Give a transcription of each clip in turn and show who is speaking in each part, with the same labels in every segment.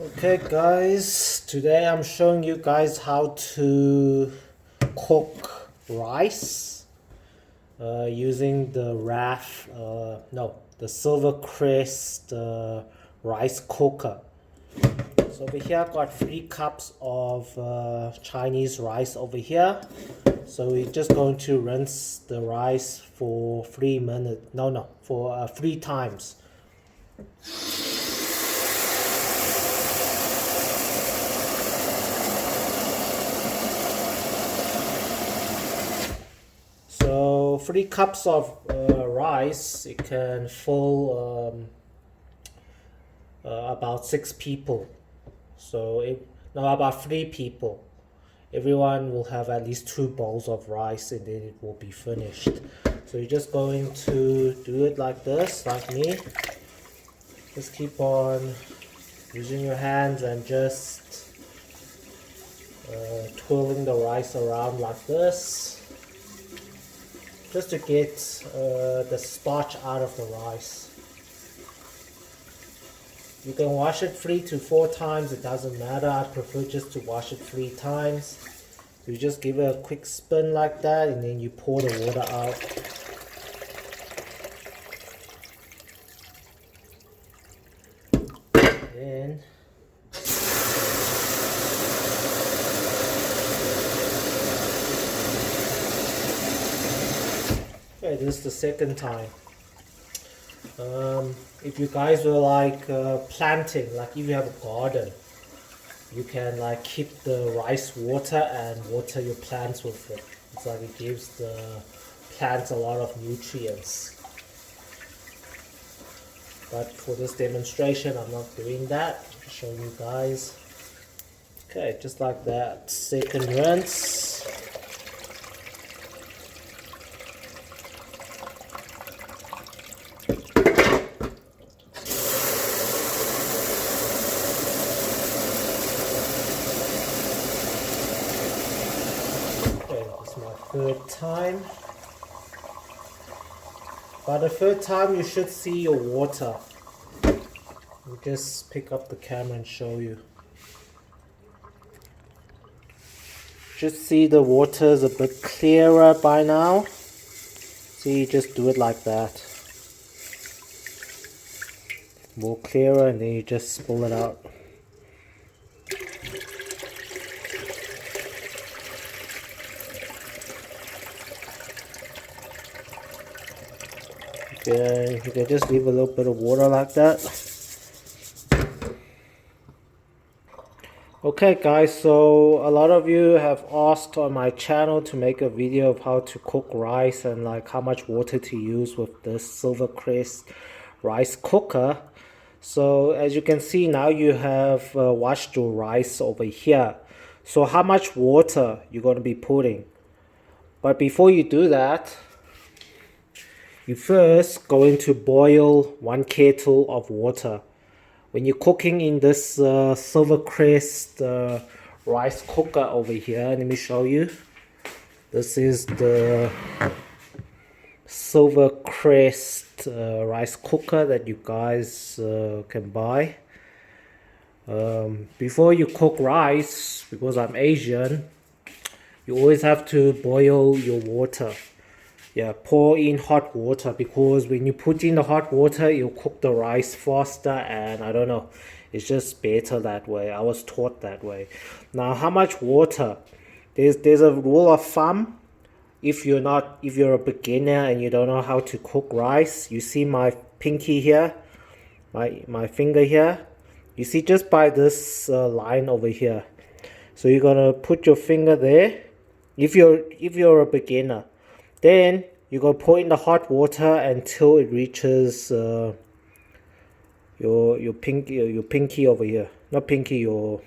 Speaker 1: Okay guys, today I'm showing you guys how to cook rice using the the Silver Crest Rice Cooker. So over here I've got 3 cups of Chinese rice over here. So we're just going to rinse the rice for 3 minutes, for 3 times. So 3 cups of rice, it can fill about 6 people. So about 3 people. Everyone will have at least 2 bowls of rice and then it will be finished. So you're just going to do it like this, like me. Just keep on using your hands and just twirling the rice around like this, just to get the starch out of the rice. You can wash it 3 to 4 times, it doesn't matter. I prefer just to wash it 3 times. So you just give it a quick spin like that and then you pour the water out. Then okay, this is the second time. If you guys were like planting, like if you have a garden, you can like keep the rice water and water your plants with it. It's like it gives the plants a lot of nutrients. But for this demonstration, I'm not doing that. I'm showing you guys. Okay, just like that. Second rinse. Third time. By the third time you should see your water. I'll just pick up the camera and show you. Just see the water is a bit clearer by now. See, you just do it like that. More clearer and then you just spill it out. You can just leave a little bit of water like that. Okay guys, so a lot of you have asked on my channel to make a video of how to cook rice and like how much water to use with this Silver Crest Rice Cooker. So as you can see now, you have washed your rice over here. So how much water you're going to be putting? But before you do that, you first going to boil 1 kettle of water. When you're cooking in this Silver Crest rice cooker over here, let me show you. This is the Silver Crest rice cooker that you guys can buy. Before you cook rice, because I'm Asian, you always have to boil your water. Yeah, pour in hot water, because when you put in the hot water, you'll cook the rice faster, and I don't know, it's just better that way. I was taught that way. Now, how much water? There's a rule of thumb. If you're a beginner and you don't know how to cook rice, you see my pinky here, my finger here. You see just by this line over here. So you're gonna put your finger there. If you're a beginner. Then you go pour in the hot water until it reaches your pinky over here. Not pinky, your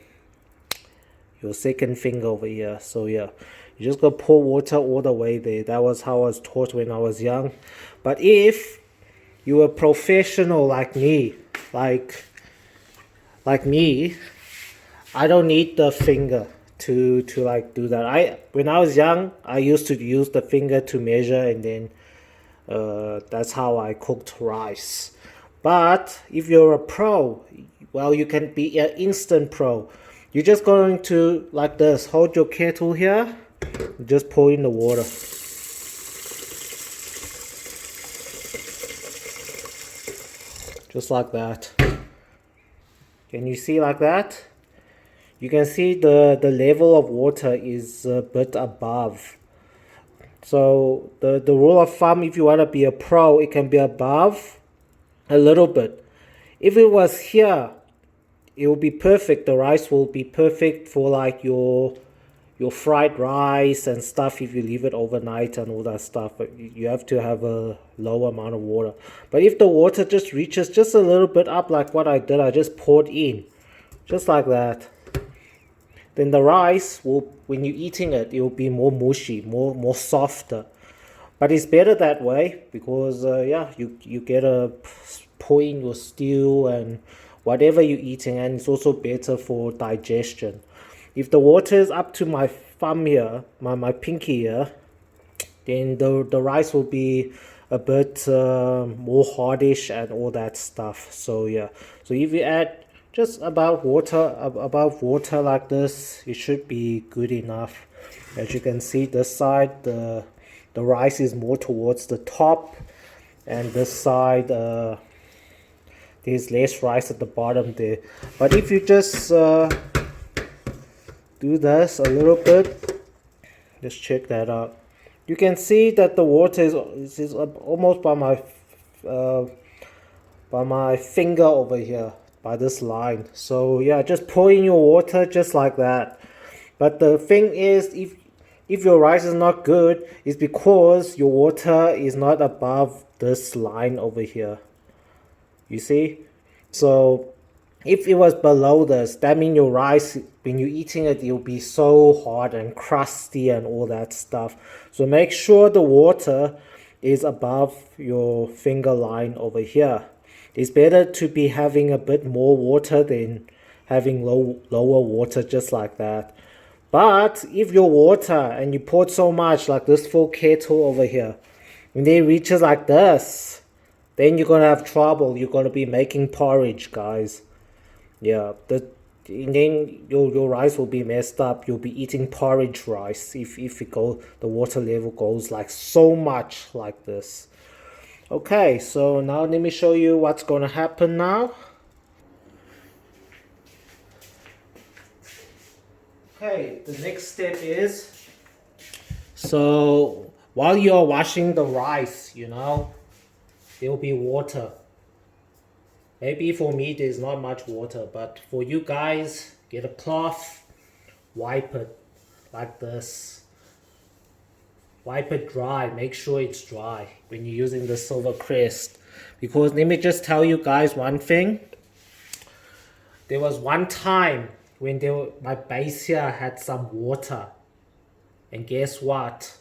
Speaker 1: second finger over here. So yeah, you just go pour water all the way there. That was how I was taught when I was young. But if you're a professional like me, like me, I don't need the finger to like do that. When I was young, I used to use the finger to measure, and then that's how I cooked rice. But if you're a pro, well, you can be an instant pro. You're just going to, like this, hold your kettle here, just pour in the water. Just like that. Can you see like that? You can see the level of water is a bit above. So the rule of thumb, if you want to be a pro, it can be above a little bit. If it was here, it will be perfect. The rice will be perfect for like your fried rice and stuff if you leave it overnight and all that stuff. But you have to have a low amount of water. But if the water just reaches just a little bit up like what I did, I just poured in. Just like that. Then the rice will, when you're eating it, it will be more mushy, more softer. But it's better that way because yeah, you get a pour in your stew and whatever you're eating, and it's also better for digestion. If the water is up to my thumb here, my pinky here, then the rice will be a bit more hardish and all that stuff. So yeah, so if you add just about above water like this, it should be good enough. As you can see, this side the rice is more towards the top, and this side there's less rice at the bottom there. But if you just do this a little bit, just check that out. You can see that the water is almost by my finger over here, by this line. So yeah, just pour in your water just like that. But the thing is, if your rice is not good, it's because your water is not above this line over here. You see? So if it was below this, that means your rice, when you're eating it, it'll be so hard and crusty and all that stuff. So make sure the water is above your finger line over here. It's better to be having a bit more water than having lower water just like that. But if your water, and you poured so much, like this full kettle over here, when it reaches like this, then you're going to have trouble. You're going to be making porridge, guys. Yeah, and then your rice will be messed up. You'll be eating porridge rice if the water level goes like so much like this. Okay, so now let me show you what's going to happen now. Okay, the next step is, so while you're washing the rice, there will be water. Maybe for me there's not much water, but for you guys, get a cloth, wipe it like this. Wipe it dry, make sure it's dry when you're using the Silver Crest. Because let me just tell you guys one thing. There was one time when my base here had some water. And guess what?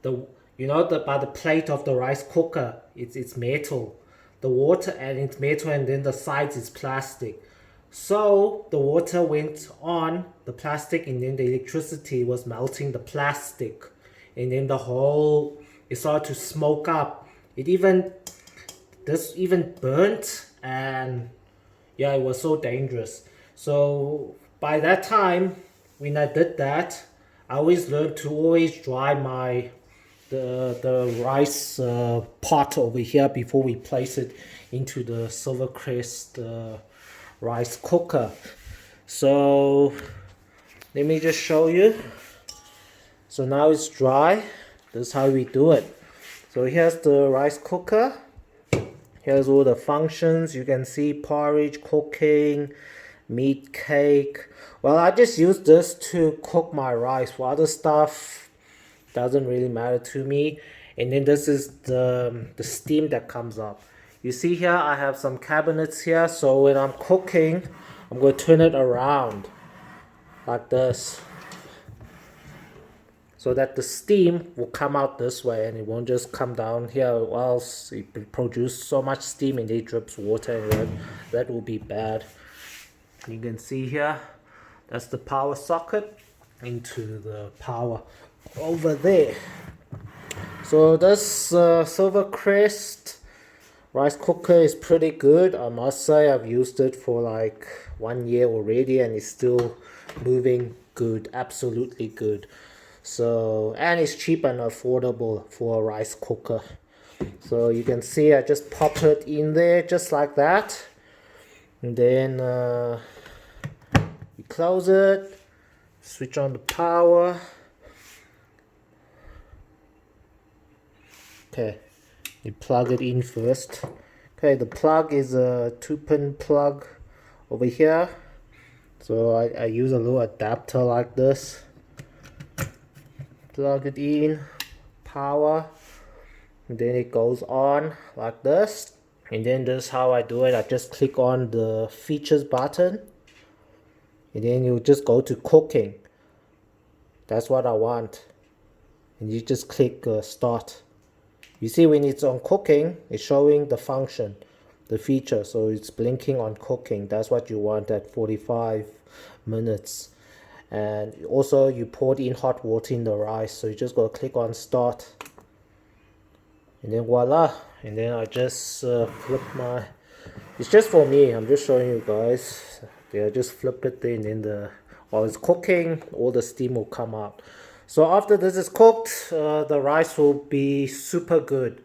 Speaker 1: By the plate of the rice cooker, it's metal. The water, and it's metal, and then the sides is plastic. So the water went on the plastic, and then the electricity was melting the plastic. And then it started to smoke up. This even burnt, and yeah, it was so dangerous. So by that time, when I did that, I always learned to always dry the rice pot over here before we place it into the Silver Crest rice cooker. So let me just show you. So now it's dry. This is how we do it. So here's the rice cooker. Here's all the functions. You can see porridge, cooking, meat, cake. Well, I just use this to cook my rice. For other stuff, doesn't really matter to me. And then this is the steam that comes up. You see here, I have some cabinets here. So when I'm cooking, I'm going to turn it around like this, so that the steam will come out this way and it won't just come down here, or else it produces so much steam and it drips water, and that will be bad. You can see here, that's the power socket into the power over there. So this Silver Crest Rice cooker is pretty good. I must say I've used it for like 1 year already and it's still moving good, absolutely good. So, and it's cheap and affordable for a rice cooker. So you can see I just pop it in there just like that. And then you close it, switch on the power. Okay, you plug it in first. Okay, the plug is a 2-pin plug over here. So I use a little adapter like this. Plug it in, power, and then it goes on like this. And then this is how I do it. I just click on the features button. And then you just go to cooking. That's what I want. And you just click start. You see when it's on cooking, it's showing the function, the feature. So it's blinking on cooking. That's what you want at 45 minutes. And also you poured in hot water in the rice. So you just go click on start. And then voila. And then I just flip my, it's just for me. I'm just showing you guys. Yeah, just flip it in and then while it's cooking, all the steam will come out. So after this is cooked, the rice will be super good.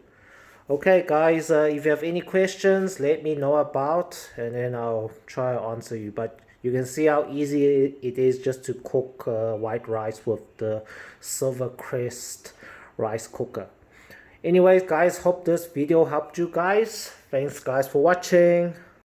Speaker 1: Okay guys, if you have any questions, let me know about and then I'll try to answer you. But you can see how easy it is just to cook white rice with the Silver Crest Rice Cooker. Anyways guys, hope this video helped you guys. Thanks guys for watching.